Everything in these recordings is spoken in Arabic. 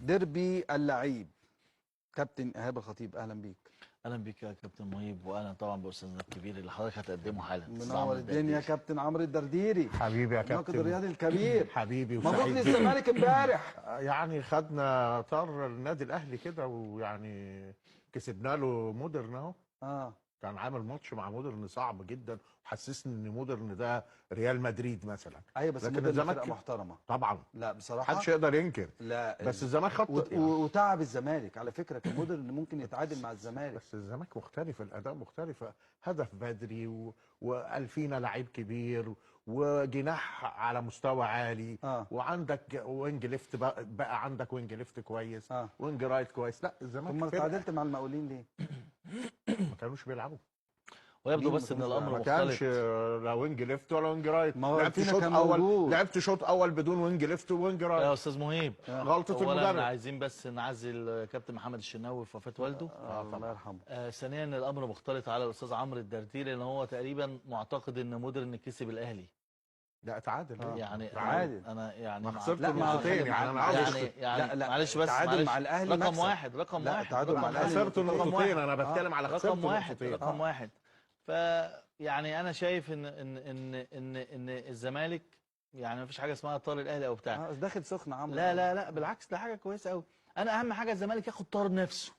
ديربي اللعيب. كابتن ايهاب الخطيب، اهلا بيك. اهلا بيك يا كابتن مهيب، واهلا طبعا باستاذنا الكبير اللي حضرتك هتقدمه حالا. منور الدنيا يا كابتن عمرو الدرديري، حبيبي يا الناقد كابتن، الرياضي الكبير. حبيبي مبروك وسعيد للزمالك امبارح. يعني خدنا طار النادي الاهلي كده، ويعني كسبنا له مودرن اهو. كان عامل ماتش مع مودرن صعب جدا، وحسسني ان مودرن ده ريال مدريد مثلا. ايوه بس لكن مودرن فرقه محترمه طبعا، لا بصراحه محدش يقدر ينكر. لا بس الزمالك خط يعني. وتعب الزمالك على فكره، كان مودرن ممكن يتعادل مع الزمالك. بس الزمالك مختلف، الاداء مختلف، هدف بدري وقال فينا لعيب كبير وجناح على مستوى عالي. وعندك وينج ليفت، بقى عندك وينج ليفت كويس. وينج رايت كويس. لا الزمالك ثم تعادلت مع المقاولين ليه؟ ما كانوش بيلعبوا، ويبدو بس ان الامر مختلف. ما كانش لا وينج ليفت ولا وينج رايت. لعبت شوط اول بدون وينج ليفت ووينج رايت يا استاذ مهيب. غلطه المدرب. عايزين بس نعزل كابتن محمد الشناوي في وفاه والده. الله يرحمه. ثانيا الامر مختلط على الاستاذ عمرو الدرديري، لان هو تقريبا معتقد ان مودرن كسب الاهلي. لا اتعادل. يعني تعادل. انا يعني ما خسرت نقطتين يعني انا عاوز يعني لا معلش بس تعادل مع الاهلي رقم واحد تعادل مع الاهلي خسرت نقطتين. انا بتكلم على خسرت نقطتين رقم واحد. فيعني انا شايف ان الزمالك يعني ما فيش حاجه اسمها طار الاهلي او بتاع. داخل سخن عمرو. لا بالعكس، ده حاجه كويسه قوي. انا اهم حاجه الزمالك ياخد طار نفسه،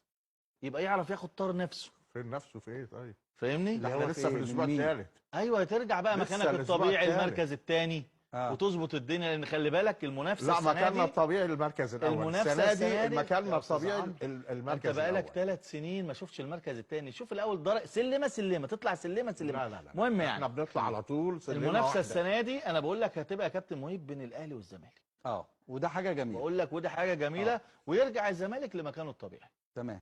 يبقى يعرف ياخد طار نفسه. فين نفسه في ايه؟ طيب فاهمني؟ احنا لسه في الاسبوع الثالث. ايوه ترجع بقى مكانك الطبيعي المركز الثاني وتظبط الدنيا، لان خلي بالك المنافسه لا مكاننا الطبيعي المركز الاول. المنافسه السنه دي مكاننا الطبيعي المركز انت بقالك 3 سنين ما شفتش المركز الثاني. شوف الاول سلمه تطلع سلمه. لا مهم يعني احنا بنطلع على طول سلمه. المنافسه السنه دي انا بقول لك هتبقى يا كابتن مهيب بين الاهلي والزمالك. وده حاجه جميله. بقول لك وده حاجه جميله. ويرجع الزمالك لمكانه الطبيعي. تمام.